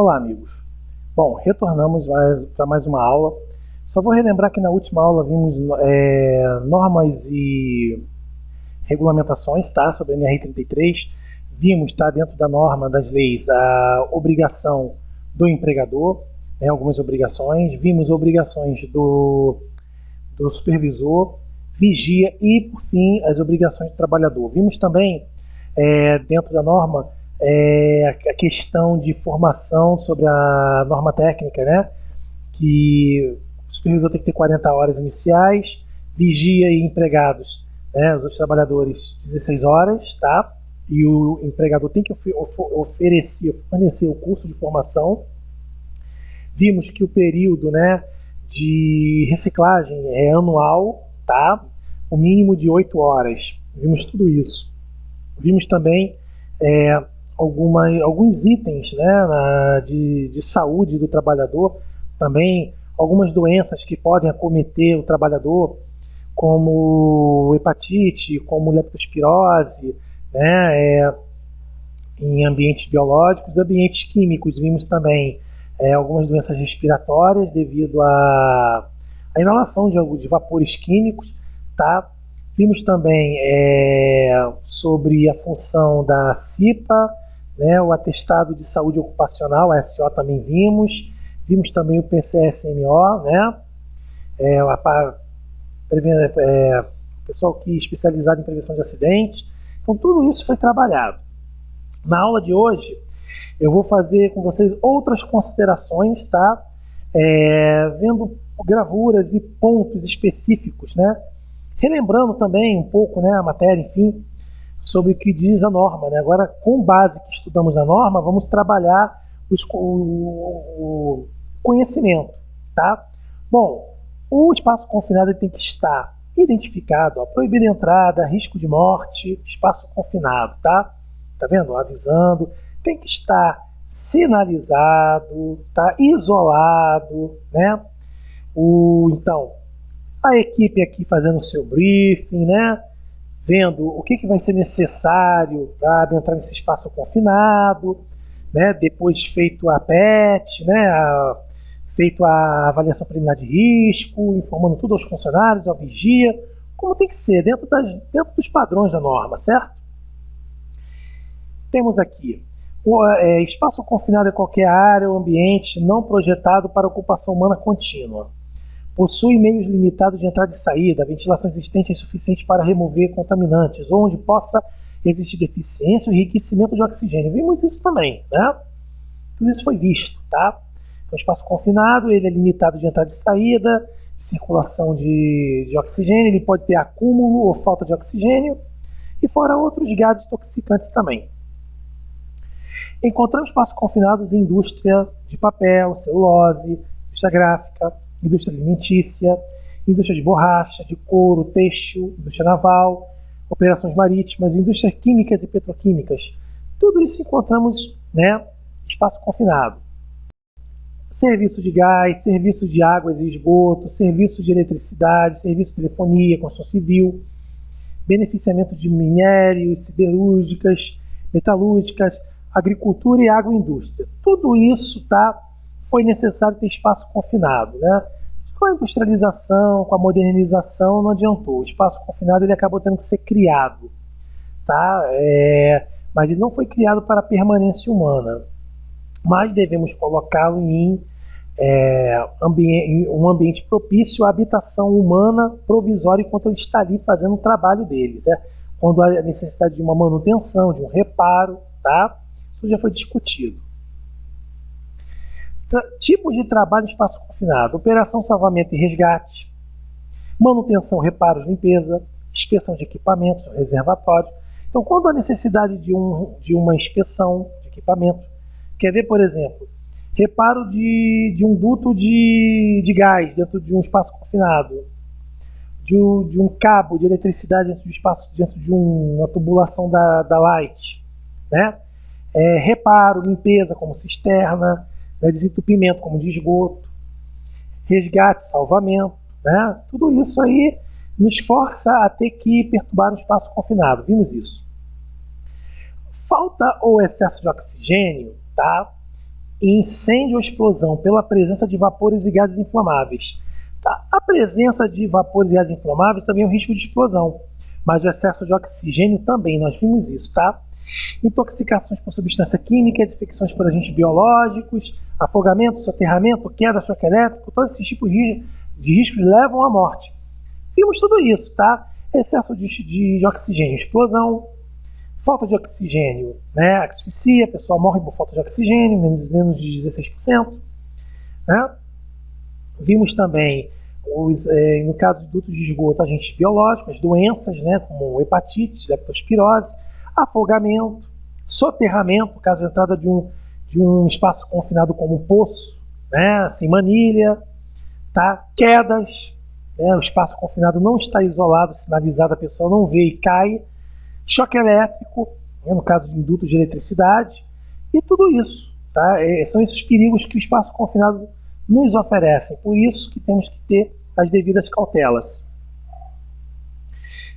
Olá, amigos. Bom, retornamos para mais uma aula. Só vou relembrar que na última aula vimos normas e regulamentações, tá? Sobre a NR33. Vimos, tá, dentro da norma das leis, a obrigação do empregador, né, algumas obrigações. Vimos obrigações do supervisor, vigia e, por fim, as obrigações do trabalhador. Vimos também, dentro da norma, a questão de formação sobre a norma técnica, né? Que o supervisor tem que ter 40 horas iniciais, vigia e empregados, né, os outros trabalhadores, 16 horas, tá? E o empregador tem que fornecer o curso de formação. Vimos que o período, né, de reciclagem é anual, tá? O mínimo de 8 horas. Vimos tudo isso. Vimos também alguns itens, né, de saúde do trabalhador, também algumas doenças que podem acometer o trabalhador, como hepatite, como leptospirose, né, em ambientes biológicos, ambientes químicos. Vimos também algumas doenças respiratórias devido à inalação de vapores químicos, tá? Vimos também sobre a função da CIPA, né, o atestado de saúde ocupacional, a SO também vimos. Vimos também o PCSMO, né, o pessoal que é especializado em prevenção de acidentes. Então tudo isso foi trabalhado. Na aula de hoje eu vou fazer com vocês outras considerações, tá? Vendo gravuras e pontos específicos, né? Relembrando também um pouco, né, a matéria, enfim, sobre o que diz a norma, né? Agora, com base que estudamos na norma, vamos trabalhar o conhecimento, tá? Bom, o espaço confinado tem que estar identificado, ó, proibida a entrada, risco de morte, espaço confinado, tá? Tá vendo? Avisando. Tem que estar sinalizado, tá? Isolado, né? Então, a equipe aqui fazendo o seu briefing, né? Vendo o que vai ser necessário para adentrar nesse espaço confinado, né? Depois feito a PET, né? Feito a avaliação preliminar de risco, informando tudo aos funcionários, ao vigia, como tem que ser, dentro dos padrões da norma, certo? Temos aqui, espaço confinado é qualquer área ou ambiente não projetado para ocupação humana contínua. Possui meios limitados de entrada e saída, a ventilação existente é insuficiente para remover contaminantes, onde possa existir deficiência ou enriquecimento de oxigênio. Vimos isso também, né? Tudo isso foi visto, tá? Então, o espaço confinado, ele é limitado de entrada e saída, de circulação de oxigênio, ele pode ter acúmulo ou falta de oxigênio, e fora outros gases toxicantes também. Encontramos espaços confinados em indústria de papel, celulose, indústria gráfica, indústria alimentícia, indústria de borracha, de couro, têxtil, indústria naval, operações marítimas, indústrias químicas e petroquímicas. Tudo isso encontramos, né, espaço confinado. Serviços de gás, serviços de águas e esgoto, serviços de eletricidade, serviço de telefonia, construção civil, beneficiamento de minérios, siderúrgicas, metalúrgicas, agricultura e agroindústria. Tudo isso, tá, foi necessário ter espaço confinado, né? Com a industrialização, com a modernização, não adiantou. O espaço confinado ele acabou tendo que ser criado, tá? Mas ele não foi criado para a permanência humana. Mas devemos colocá-lo em um ambiente propício à habitação humana provisória enquanto ele está ali fazendo o trabalho dele, né? Quando há necessidade de uma manutenção, de um reparo, tá? Isso já foi discutido. Tipos de trabalho em espaço confinado: operação, salvamento e resgate, manutenção, reparos, limpeza, inspeção de equipamentos, reservatório. Então, quando há necessidade de uma inspeção de equipamento, quer ver, por exemplo, reparo de um duto de gás dentro de um espaço confinado, de um cabo de eletricidade dentro de uma tubulação da Light, né? Reparo, limpeza, como cisterna, né? Desentupimento, como de esgoto, resgate, salvamento, né? Tudo isso aí nos força a ter que perturbar o espaço confinado. Vimos isso. Falta ou excesso de oxigênio, tá? incêndio ou explosão pela presença de vapores e gases inflamáveis. Tá? A presença de vapores e gases inflamáveis também é um risco de explosão, mas o excesso de oxigênio também, nós vimos isso, tá? Intoxicações por substância química, infecções por agentes biológicos, afogamento, soterramento, queda, choque elétrico, todos esses tipos de riscos levam à morte. Vimos tudo isso, tá? Excesso de oxigênio, explosão, falta de oxigênio, né? Asfixia, a pessoa morre por falta de oxigênio, menos de 16%. Né? Vimos também, no caso de dutos de esgoto, agentes biológicos, doenças, né? Como hepatite, leptospirose, afogamento, soterramento, caso de entrada de um espaço confinado como um poço, né? Sem manilha, tá? Quedas, né? O espaço confinado não está isolado, sinalizado, a pessoa não vê e cai. Choque elétrico, né, no caso de indutos de eletricidade, e tudo isso. Tá? São esses perigos que o espaço confinado nos oferece. Por isso que temos que ter as devidas cautelas.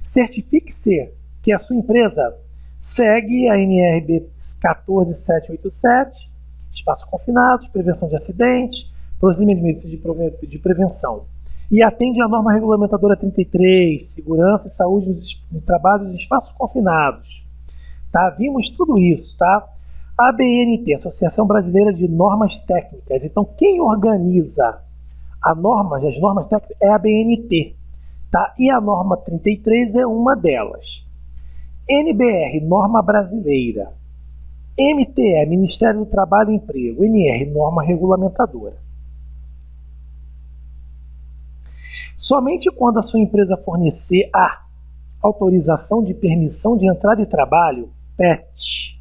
Certifique-se que a sua empresa segue a NRB 14787, espaço confinado, prevenção de acidentes, procedimentos de prevenção. E atende à norma regulamentadora 33, segurança e saúde nos trabalhos em espaços confinados. Tá? Vimos tudo isso, tá? A ABNT, Associação Brasileira de Normas Técnicas. Então, quem organiza as normas técnicas é a ABNT. Tá? E a norma 33 é uma delas. NBR, Norma Brasileira. MTE, Ministério do Trabalho e Emprego. NR, Norma Regulamentadora. Somente quando a sua empresa fornecer a autorização de permissão de entrada e trabalho, PET,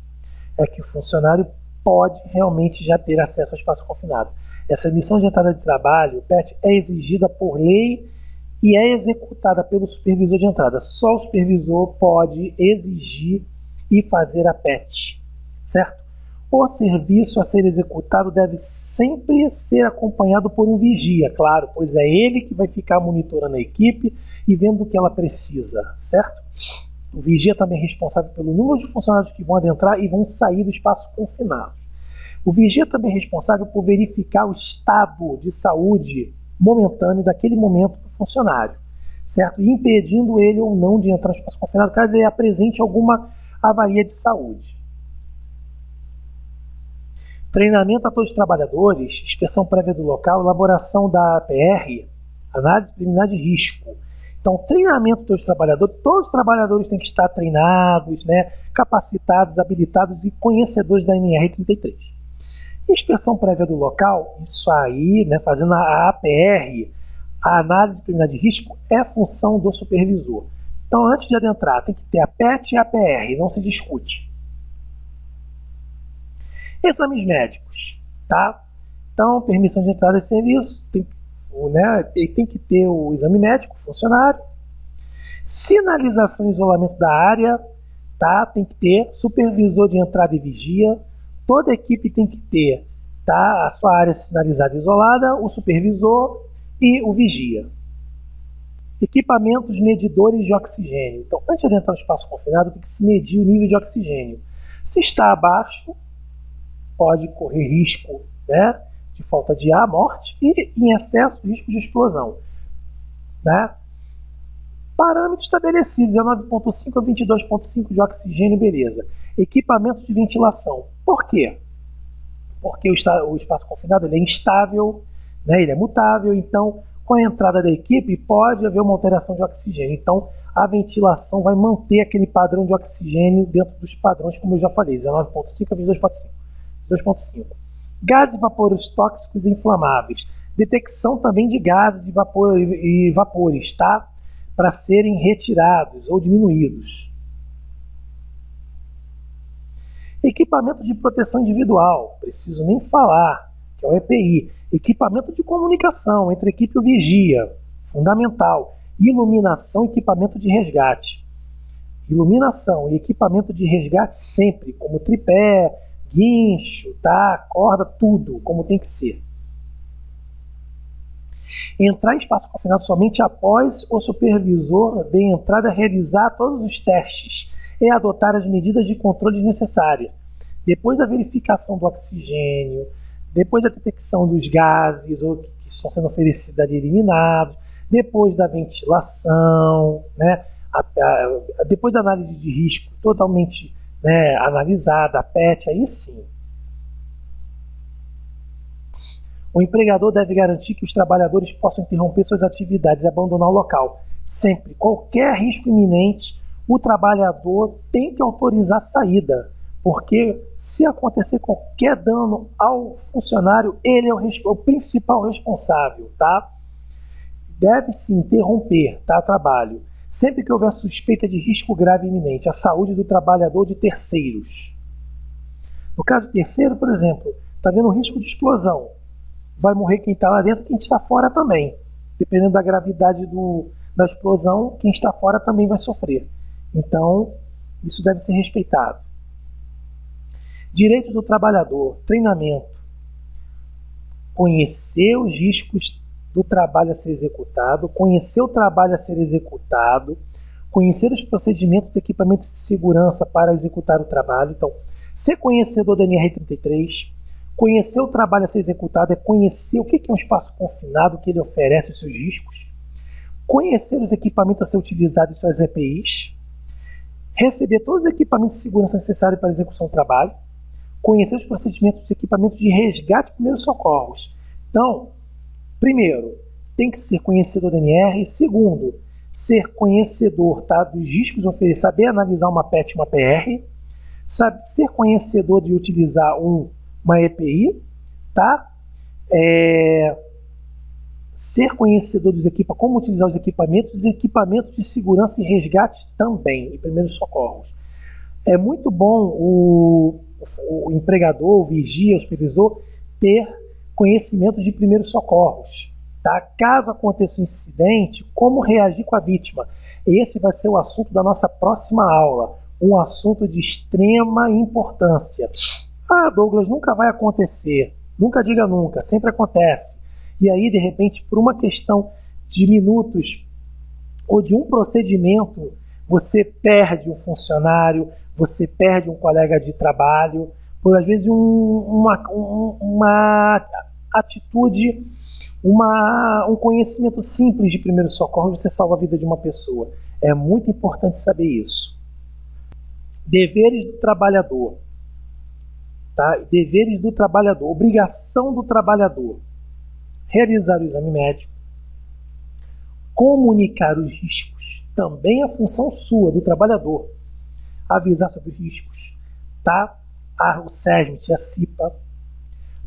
é que o funcionário pode realmente já ter acesso ao espaço confinado. Essa emissão de entrada de trabalho, PET, é exigida por lei e é executada pelo supervisor de entrada. Só o supervisor pode exigir e fazer a PET, certo? O serviço a ser executado deve sempre ser acompanhado por um vigia, claro, pois é ele que vai ficar monitorando a equipe e vendo o que ela precisa, certo? O vigia também é responsável pelo número de funcionários que vão adentrar e vão sair do espaço confinado. O vigia também é responsável por verificar o estado de saúde momentâneo daquele momento do funcionário, certo? E impedindo ele ou não de entrar no espaço confinado caso ele apresente alguma avaria de saúde. Treinamento a todos os trabalhadores, inspeção prévia do local, elaboração da APR, análise preliminar de risco. Então, treinamento dos trabalhadores, todos os trabalhadores têm que estar treinados, né, capacitados, habilitados e conhecedores da NR33. Inspeção prévia do local, isso aí, né, fazendo a APR, a análise preliminar de risco, é função do supervisor. Então, antes de adentrar, tem que ter a PET e a APR, não se discute. Exames médicos, tá? Então, permissão de entrada de serviço, tem que ter o exame médico, funcionário. Sinalização e isolamento da área, tá? Tem que ter supervisor de entrada e vigia. Toda equipe tem que ter, tá? A sua área sinalizada e isolada, o supervisor e o vigia. Equipamentos medidores de oxigênio. Então, antes de entrar no espaço confinado, tem que se medir o nível de oxigênio. Se está abaixo, pode correr risco, né, de falta de ar, morte, e em excesso, risco de explosão. Né? Parâmetros estabelecidos, 19,5 a 22,5 de oxigênio, beleza. Equipamento de ventilação. Por quê? Porque o espaço confinado ele é instável, né, ele é mutável, então com a entrada da equipe pode haver uma alteração de oxigênio. Então a ventilação vai manter aquele padrão de oxigênio dentro dos padrões, como eu já falei, 19,5 a 22,5. 2,5. Gases e vapores tóxicos e inflamáveis. Detecção também de gases e vapores, tá? Para serem retirados ou diminuídos. Equipamento de proteção individual. Preciso nem falar, que é o EPI. Equipamento de comunicação entre equipe e o vigia. Fundamental. Iluminação e equipamento de resgate. Iluminação e equipamento de resgate sempre, como tripé, guincho, tá? Corda, tudo como tem que ser. Entrar em espaço confinado somente após o supervisor de entrada realizar todos os testes e adotar as medidas de controle necessárias. Depois da verificação do oxigênio, depois da detecção dos gases ou que estão sendo oferecidos ali eliminados, depois da ventilação, né, depois da análise de risco totalmente, né, analisada, a PET, aí sim. O empregador deve garantir que os trabalhadores possam interromper suas atividades e abandonar o local. Sempre, qualquer risco iminente, o trabalhador tem que autorizar a saída, porque se acontecer qualquer dano ao funcionário, ele é o principal responsável, tá? Deve-se interromper, tá, trabalho, sempre que houver suspeita de risco grave iminente à saúde do trabalhador ou de terceiros. No caso de terceiro, por exemplo, está havendo um risco de explosão. Vai morrer quem está lá dentro, quem está fora também. Dependendo da gravidade da explosão, quem está fora também vai sofrer. Então, isso deve ser respeitado. Direitos do trabalhador, treinamento. Conhecer os riscos do trabalho a ser executado, conhecer o trabalho a ser executado, conhecer os procedimentos e equipamentos de segurança para executar o trabalho. Então, ser conhecedor da NR33, conhecer o trabalho a ser executado é conhecer o que é um espaço confinado, o que ele oferece, os seus riscos, conhecer os equipamentos a ser utilizados e suas EPIs, receber todos os equipamentos de segurança necessários para a execução do trabalho, conhecer os procedimentos e equipamentos de resgate e primeiros socorros. Então, primeiro, tem que ser conhecedor da NR. Segundo, ser conhecedor, tá, dos riscos oferecidos, saber analisar uma PET e uma PR, ser conhecedor de utilizar uma EPI, tá? Ser conhecedor dos equipamentos, como utilizar os equipamentos de segurança e resgate também, e primeiros socorros. É muito bom o empregador, o vigia, o supervisor, ter conhecimento de primeiros socorros. Tá? Caso aconteça um incidente, como reagir com a vítima? Esse vai ser o assunto da nossa próxima aula, um assunto de extrema importância. Ah, Douglas, nunca vai acontecer. Nunca diga nunca, sempre acontece. E aí, de repente, por uma questão de minutos ou de um procedimento, você perde um funcionário, você perde um colega de trabalho, por às vezes uma atitude, um conhecimento simples de primeiros socorros, você salva a vida de uma pessoa. É muito importante saber isso. Deveres do trabalhador. Tá? Deveres do trabalhador. Obrigação do trabalhador. Realizar o exame médico. Comunicar os riscos. Também é função sua, do trabalhador. Avisar sobre os riscos. Tá? O SESMIT, a CIPA.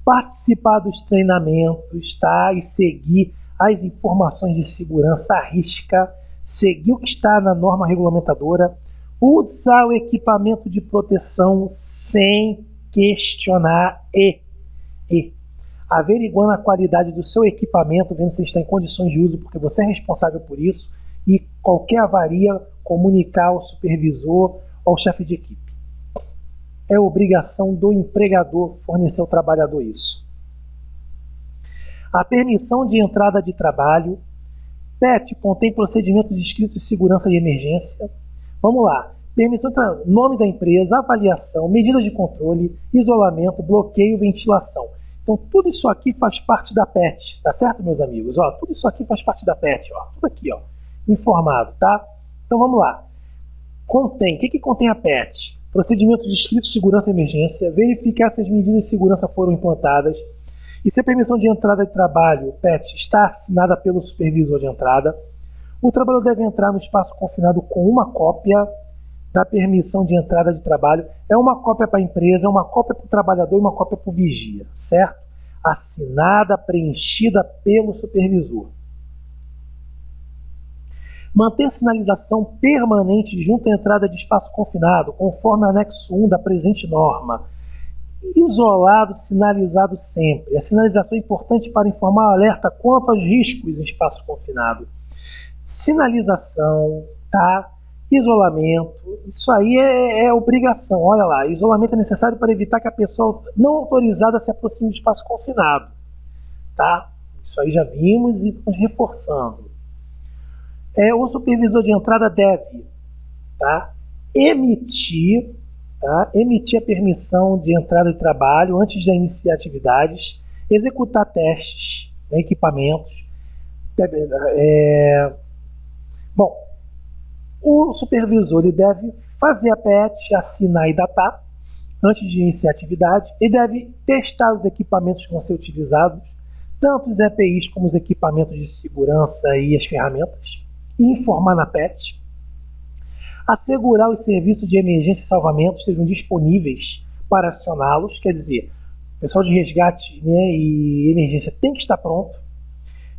Participar dos treinamentos, tá? E seguir as informações de segurança à risca. Seguir o que está na norma regulamentadora. Usar o equipamento de proteção sem questionar e averiguando a qualidade do seu equipamento, vendo se ele está em condições de uso, porque você é responsável por isso, e qualquer avaria, comunicar ao supervisor ou ao chefe de equipe. É obrigação do empregador fornecer ao trabalhador isso. A permissão de entrada de trabalho. PET contém procedimentos descritos de segurança e emergência. Vamos lá. Permissão de trabalho, nome da empresa, avaliação, medidas de controle, isolamento, bloqueio, ventilação. Então, tudo isso aqui faz parte da PET, tá certo, meus amigos? Ó, tudo isso aqui faz parte da PET, ó, tudo aqui, ó, informado, tá? Então, vamos lá. Contém, o que contém a PET? Procedimentos descritos de segurança e emergência, verificar se as medidas de segurança foram implantadas e se a permissão de entrada de trabalho, PET, está assinada pelo supervisor de entrada. O trabalhador deve entrar no espaço confinado com uma cópia da permissão de entrada de trabalho. É uma cópia para a empresa, é uma cópia para o trabalhador e uma cópia para o vigia, certo? Assinada, preenchida pelo supervisor. Manter sinalização permanente junto à entrada de espaço confinado, conforme o anexo 1 da presente norma. Isolado, sinalizado sempre. A sinalização é importante para informar o alerta quanto aos riscos em espaço confinado. Sinalização, tá? Isolamento, isso aí é obrigação. Olha lá, isolamento é necessário para evitar que a pessoa não autorizada se aproxime do espaço confinado. Tá? Isso aí já vimos e estamos reforçando. O supervisor de entrada deve, tá, emitir, tá? Emitir a permissão de entrada de trabalho antes de iniciar atividades, executar testes, né, equipamentos. Bom, o supervisor ele deve fazer a PET, assinar e datar antes de iniciar a atividade. Ele deve testar os equipamentos que vão ser utilizados, tanto os EPIs como os equipamentos de segurança e as ferramentas, e informar na PET. Assegurar os serviços de emergência e salvamento estejam disponíveis para acioná-los, quer dizer, o pessoal de resgate, né, e emergência tem que estar pronto.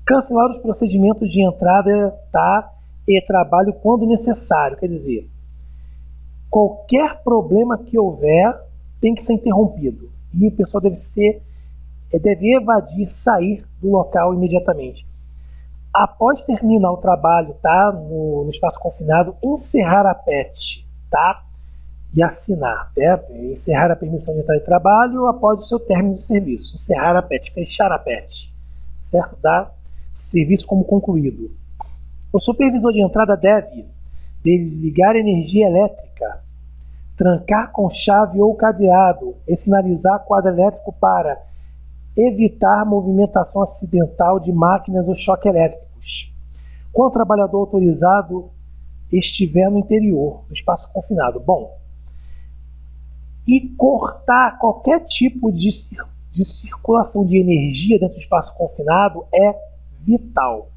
Cancelar os procedimentos de entrada, tá, e trabalho quando necessário, quer dizer, qualquer problema que houver tem que ser interrompido e o pessoal deve evadir, sair do local imediatamente. Após terminar o trabalho, tá, no espaço confinado, encerrar a PET, tá, e assinar, né, encerrar a permissão de entrada de trabalho após o seu término de serviço, encerrar a PET, fechar a PET, certo? Dar serviço como concluído. O supervisor de entrada deve desligar a energia elétrica, trancar com chave ou cadeado e sinalizar quadro elétrico para evitar movimentação acidental de máquinas ou choque elétricos. Quando o trabalhador autorizado estiver no interior do espaço confinado. Bom, e cortar qualquer tipo de circulação de energia dentro do espaço confinado é vital.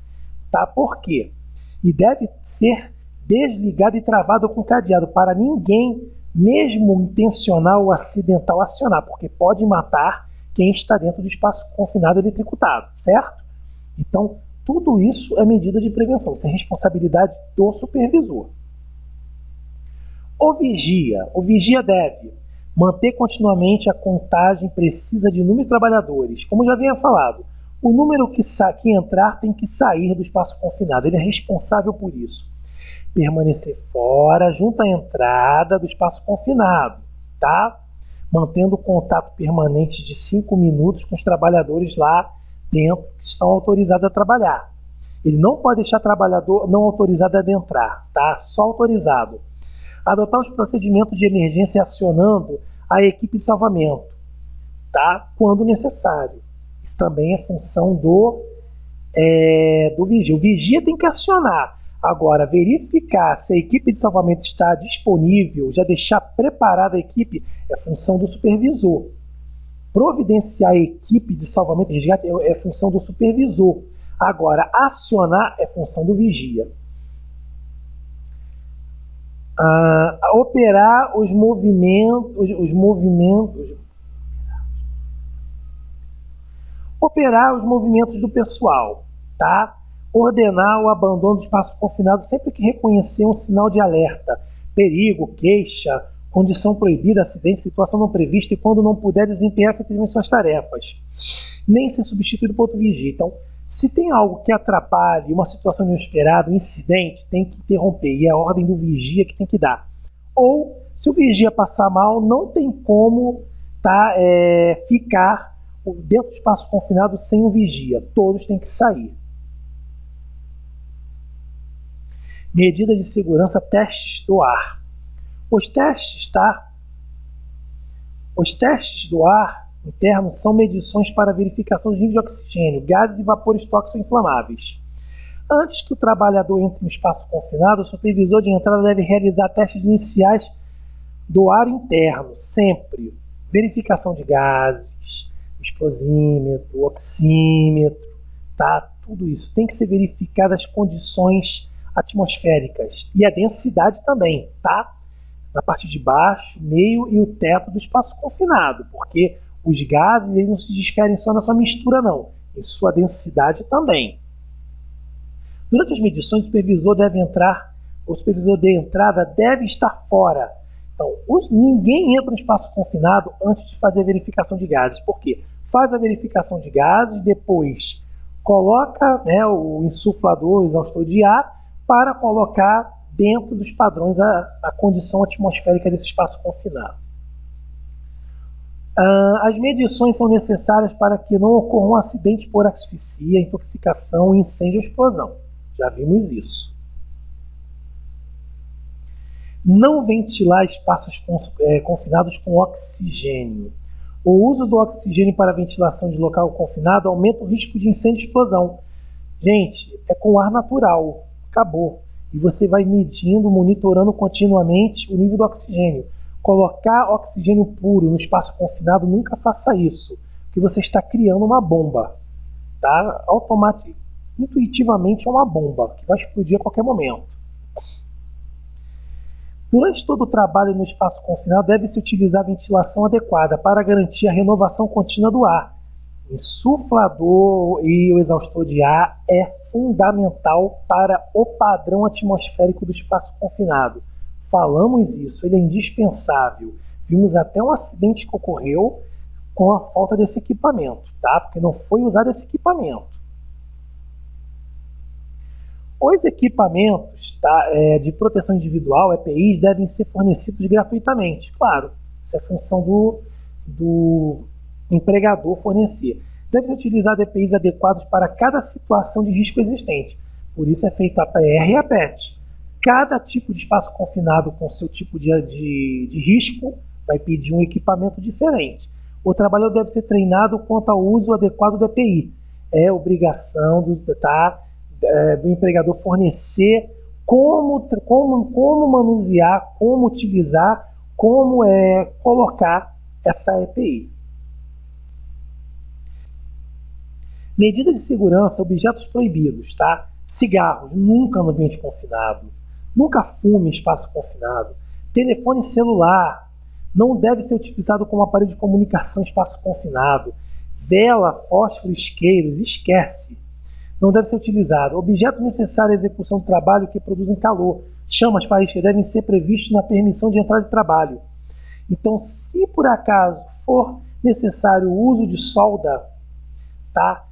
Tá? Por quê? E deve ser desligado e travado com cadeado para ninguém, mesmo intencional ou acidental, acionar, porque pode matar quem está dentro do espaço confinado eletrocutado, certo? Então, tudo isso é medida de prevenção, isso é responsabilidade do supervisor. O vigia deve manter continuamente a contagem precisa de número de trabalhadores. Como já havia falado, o número que entrar tem que sair do espaço confinado, ele é responsável por isso. Permanecer fora, junto à entrada do espaço confinado, tá? Mantendo contato permanente de 5 minutos com os trabalhadores lá dentro que estão autorizados a trabalhar. Ele não pode deixar trabalhador não autorizado a adentrar, tá? Só autorizado. Adotar os procedimentos de emergência acionando a equipe de salvamento, tá? Quando necessário. Isso também é função do vigia. O vigia tem que acionar. Agora, verificar se a equipe de salvamento está disponível, já deixar preparada a equipe, é função do supervisor. Providenciar a equipe de salvamento e resgate é função do supervisor. Agora, acionar é função do vigia. Operar os movimentos do pessoal, tá? Ordenar o abandono do espaço confinado sempre que reconhecer um sinal de alerta, perigo, queixa, condição proibida, acidente, situação não prevista e quando não puder desempenhar efetivamente suas tarefas. Nem ser substituído por outro vigia. Então, se tem algo que atrapalhe uma situação inesperada, um incidente, tem que interromper. E é a ordem do vigia que tem que dar. Ou, se o vigia passar mal, não tem como ficar dentro do espaço confinado sem o vigia. Todos têm que sair. Medida de segurança, testes do ar. Os testes do ar interno são medições para verificação de nível de oxigênio, gases e vapores tóxicos inflamáveis. Antes que o trabalhador entre no espaço confinado, o supervisor de entrada deve realizar testes iniciais do ar interno, sempre. Verificação de gases, explosímetro, oxímetro, tá? Tudo isso. Tem que ser verificado as condições atmosféricas e a densidade também, tá? Na parte de baixo, meio e o teto do espaço confinado, porque os gases eles não se desferem só na sua mistura, não, em sua densidade também. Durante as medições, o supervisor de entrada deve estar fora. Então, ninguém entra no espaço confinado antes de fazer a verificação de gases. Por quê? Faz a verificação de gases, depois coloca, né, o insuflador, o exaustor de ar, para colocar dentro dos padrões a condição atmosférica desse espaço confinado. As medições são necessárias para que não ocorra um acidente por asfixia, intoxicação, incêndio ou explosão. Já vimos isso. Não ventilar espaços confinados com oxigênio. O uso do oxigênio para ventilação de local confinado aumenta o risco de incêndio e explosão. Gente, é com ar natural. Acabou. E você vai medindo, monitorando continuamente o nível do oxigênio. Colocar oxigênio puro no espaço confinado, nunca faça isso, porque você está criando uma bomba. Tá? Intuitivamente é uma bomba, que vai explodir a qualquer momento. Durante todo o trabalho no espaço confinado, deve-se utilizar a ventilação adequada para garantir a renovação contínua do ar. O insuflador e o exaustor de ar é fundamental para o padrão atmosférico do espaço confinado. Falamos isso, ele é indispensável. Vimos até um acidente que ocorreu com a falta desse equipamento, tá? Porque não foi usado esse equipamento. Os equipamentos de proteção individual, EPIs, devem ser fornecidos gratuitamente. Claro, isso é função do empregador fornecer. Devem ser utilizados EPIs adequados para cada situação de risco existente. Por isso é feita a PR e a PET. Cada tipo de espaço confinado com seu tipo de risco vai pedir um equipamento diferente. O trabalhador deve ser treinado quanto ao uso adequado do EPI. É obrigação do empregador fornecer como manusear, como utilizar, como colocar essa EPI. Medidas de segurança, objetos proibidos, tá? Cigarros, nunca no ambiente confinado. Nunca fume em espaço confinado. Telefone celular não deve ser utilizado como aparelho de comunicação em espaço confinado. Vela, fósforo, isqueiros, esquece. Não deve ser utilizado. Objetos necessários à execução do trabalho que produzem calor. Chamas, faíscas devem ser previstos na permissão de entrada de trabalho. Então, se por acaso for necessário o uso de solda, tá?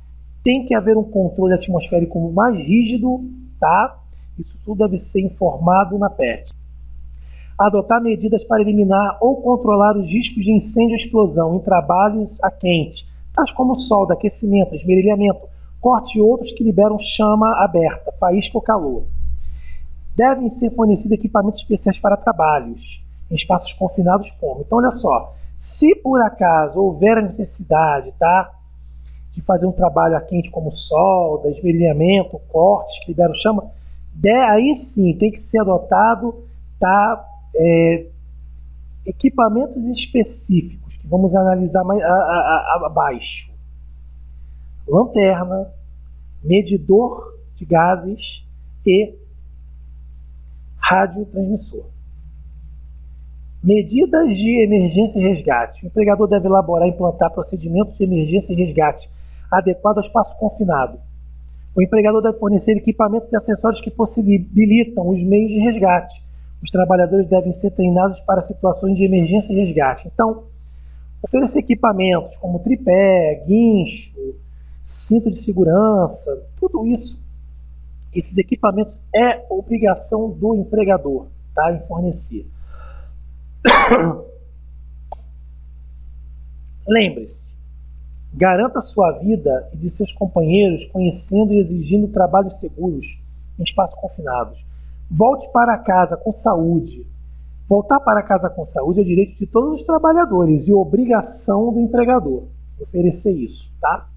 Tem que haver um controle atmosférico mais rígido, tá? Isso tudo deve ser informado na PET. Adotar medidas para eliminar ou controlar os riscos de incêndio e explosão em trabalhos a quente, tais como solda, aquecimento, esmerilhamento, corte e outros que liberam chama aberta, faísca ou calor. Devem ser fornecidos equipamentos especiais para trabalhos em espaços confinados como. Então, olha só, se por acaso houver a necessidade, tá, de fazer um trabalho a quente como solda, esmerilhamento, cortes que liberam chama, aí sim tem que ser adotado, tá, equipamentos específicos que vamos analisar mais abaixo. Lanterna, medidor de gases e radiotransmissor. Medidas de emergência e resgate. O empregador deve elaborar e implantar procedimentos de emergência e resgate adequados ao espaço confinado. O empregador deve fornecer equipamentos e acessórios que possibilitam os meios de resgate. Os trabalhadores devem ser treinados para situações de emergência e resgate. Então, oferecer equipamentos como tripé, guincho, cinto de segurança, tudo isso, esses equipamentos é obrigação do empregador, tá, em fornecer. Lembre-se, garanta a sua vida e de seus companheiros conhecendo e exigindo trabalhos seguros em espaços confinados. Volte para casa com saúde. Voltar para casa com saúde é direito de todos os trabalhadores e obrigação do empregador oferecer isso, tá?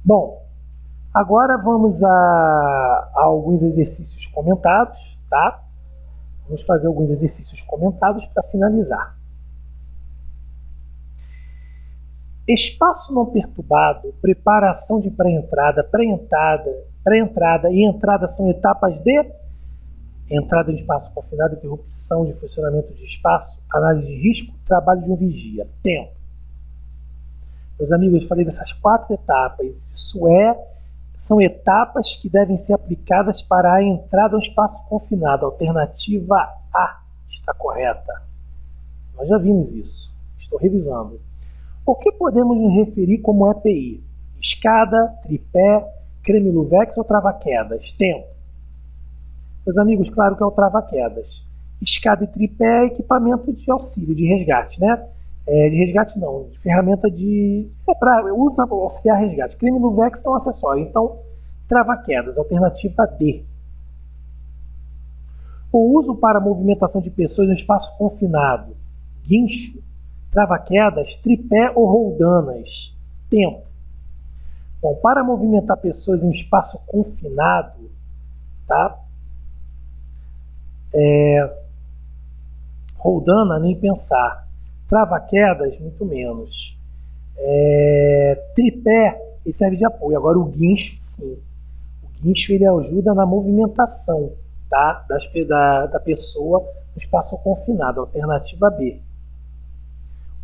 Bom, agora vamos a alguns exercícios comentados, tá? Vamos fazer alguns exercícios comentados para finalizar. Espaço não perturbado, preparação de pré-entrada, pré-entrada e entrada são etapas de entrada em espaço confinado, interrupção de funcionamento de espaço, análise de risco, trabalho de um vigia. Tempo. Meus amigos, eu falei dessas 4 etapas. São etapas que devem ser aplicadas para a entrada ao espaço confinado. A alternativa A está correta. Nós já vimos isso. Estou revisando. O que podemos nos referir como EPI? Escada, tripé, creme-luvex ou trava-quedas? Tempo. Meus amigos, claro que é o trava-quedas. Escada e tripé é equipamento de auxílio, de resgate, né? De resgate não, de ferramenta de... usa para auxiliar resgate. Creme-luvex é um acessório. Então, trava-quedas, alternativa D. for uso para movimentação de pessoas em espaço confinado, guincho, trava-quedas, tripé ou roldanas. Tempo. Bom, para movimentar pessoas em espaço confinado, tá? Roldana, nem pensar. Trava-quedas, muito menos. Tripé, ele serve de apoio. Agora o guincho, sim. O guincho, ele ajuda na movimentação, tá? Da pessoa no espaço confinado. Alternativa B.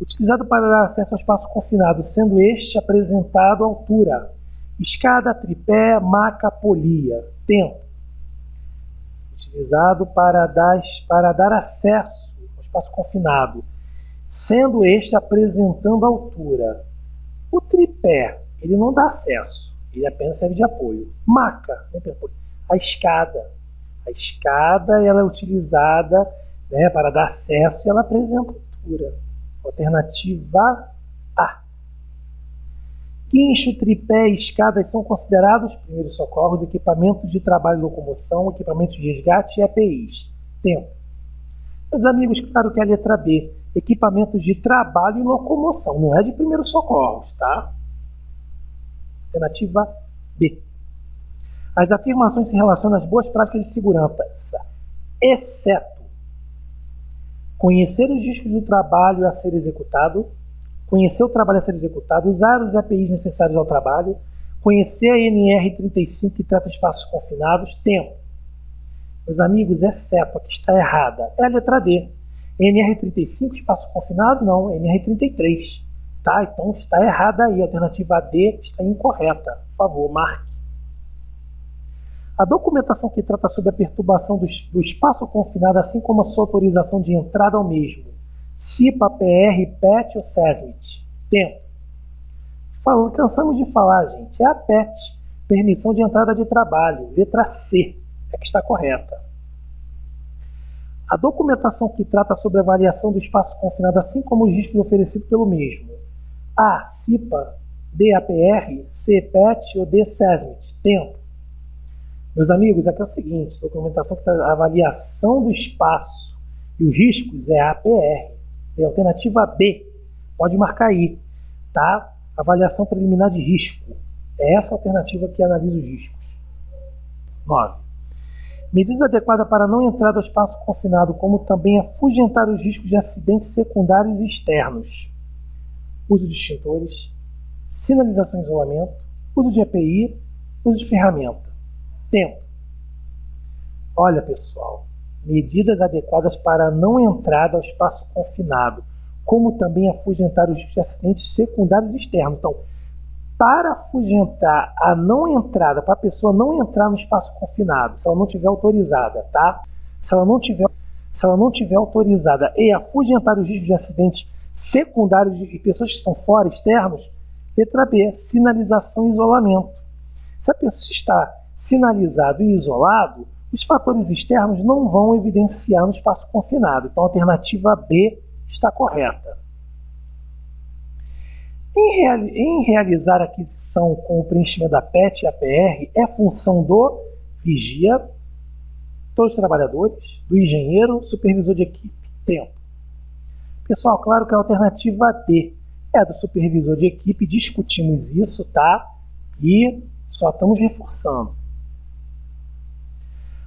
Utilizado para dar acesso ao espaço confinado, sendo este apresentado à altura. Escada, tripé, maca, polia. Tempo. Utilizado para dar acesso ao espaço confinado, sendo este apresentando altura. O tripé, ele não dá acesso, ele apenas serve de apoio. Maca, a escada. A escada, ela é utilizada, né, para dar acesso e ela apresenta altura. Alternativa A. Guincho, tripé e escadas são considerados, primeiros socorros, equipamentos de trabalho e locomoção, equipamentos de resgate e EPIs. Tempo. Meus amigos, claro que é a letra B. Equipamentos de trabalho e locomoção, não é de primeiros socorros, tá? Alternativa B. As afirmações se relacionam às boas práticas de segurança, exceto conhecer os riscos do trabalho a ser executado, conhecer o trabalho a ser executado, usar os EPIs necessários ao trabalho, conhecer a NR35 que trata de espaços confinados. Tempo. Meus amigos, exceto, aqui está errada. É a letra D. NR35, espaço confinado? Não, NR33. Tá? Então está errada aí. A alternativa D está incorreta. Por favor, marque. A documentação que trata sobre a perturbação do espaço confinado, assim como a sua autorização de entrada ao mesmo. CIPA, PR, PET ou SESMIT? Tempo. Cansamos de falar, gente. É a PET. Permissão de entrada de trabalho. Letra C. É que está correta. A documentação que trata sobre a avaliação do espaço confinado, assim como os riscos oferecidos pelo mesmo. A. CIPA. B. APR. C. PET ou D. SESMIT? Tempo. Meus amigos, aqui é o seguinte, documentação que trata a avaliação do espaço e os riscos é a APR. É a alternativa B. Pode marcar aí, tá? Avaliação preliminar de risco. É essa alternativa que analisa os riscos. 9. Medidas adequadas para não entrar ao espaço confinado, como também afugentar os riscos de acidentes secundários e externos. Uso de extintores, sinalização e isolamento, uso de EPI, uso de ferramenta. Tempo. Olha, pessoal, medidas adequadas para não entrada ao espaço confinado, como também afugentar os riscos de acidentes secundários e externos. Então, para afugentar a não entrada, para a pessoa não entrar no espaço confinado, se ela não tiver autorizada, tá? Se ela não tiver autorizada e afugentar os riscos de acidentes secundários e pessoas que estão fora, externos, letra B, sinalização e isolamento. Se a pessoa está sinalizado e isolado, os fatores externos não vão evidenciar no espaço confinado. Então, a alternativa B está correta. Em realizar a aquisição com o preenchimento da PET e APR, é função do vigia, dos trabalhadores, do engenheiro, supervisor de equipe. Tempo. Pessoal, claro que a alternativa D é do supervisor de equipe, discutimos isso, tá? E só estamos reforçando.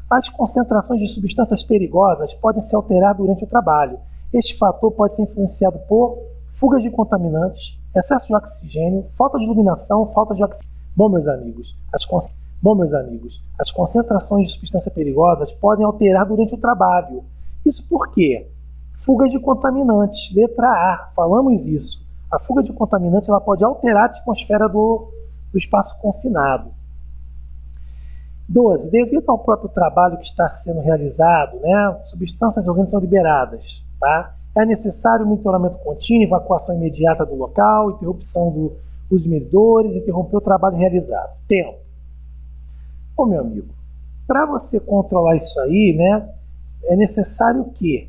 As concentrações de substâncias perigosas podem se alterar durante o trabalho. Este fator pode ser influenciado por fugas de contaminantes, excesso de oxigênio, falta de iluminação, falta de oxigênio. Bom, meus amigos, as concentrações de substâncias perigosas podem alterar durante o trabalho. Isso por quê? Fuga de contaminantes. Letra A, falamos isso. A fuga de contaminantes ela pode alterar a atmosfera do espaço confinado. 12. Devido ao próprio trabalho que está sendo realizado, né, substâncias orgânicas são liberadas. Tá? É necessário monitoramento contínuo, evacuação imediata do local, interrupção dos medidores, interromper o trabalho realizado. Tempo. Bom, meu amigo, para você controlar isso aí, né, é necessário o quê?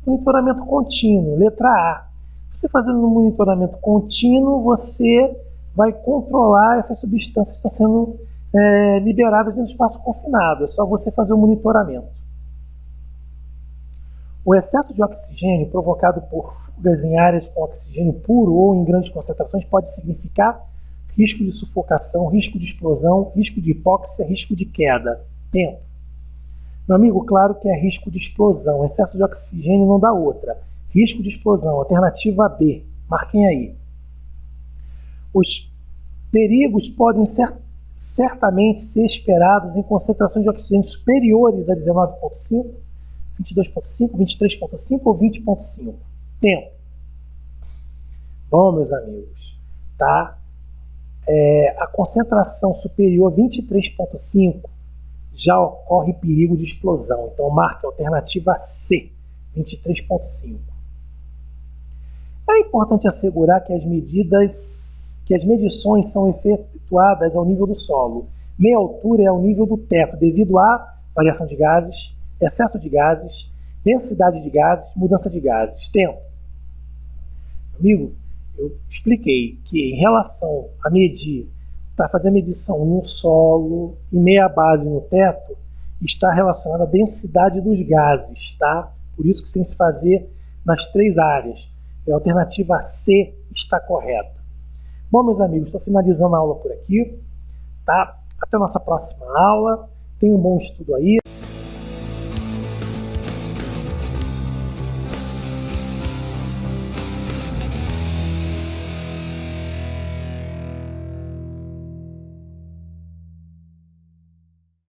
Monitoramento contínuo, letra A. Você fazendo um monitoramento contínuo, você vai controlar essas substâncias que estão sendo liberadas dentro do espaço confinado. É só você fazer o monitoramento. O excesso de oxigênio provocado por fugas em áreas com oxigênio puro ou em grandes concentrações pode significar risco de sufocação, risco de explosão, risco de hipóxia, risco de queda. Tempo. Meu amigo, claro que é risco de explosão. Excesso de oxigênio não dá outra. Risco de explosão. Alternativa B. Marquem aí. Os perigos podem certamente ser esperados em concentrações de oxigênio superiores a 19,5, 22,5, 23,5 ou 20,5. Tempo. Bom, meus amigos, tá? A concentração superior a 23,5 já ocorre perigo de explosão. Então, marque a alternativa C, 23,5. É importante assegurar que as medições são efetuadas ao nível do solo. Meia altura é ao nível do teto, devido à variação de gases, excesso de gases, densidade de gases, mudança de gases. Tempo. Amigo, eu expliquei que em relação a medir, para fazer a medição no solo e meia base no teto, está relacionada à densidade dos gases, tá? Por isso que tem que se fazer nas três áreas. A alternativa C está correta. Bom, meus amigos, estou finalizando a aula por aqui, tá? Até a nossa próxima aula. Tenham um bom estudo aí.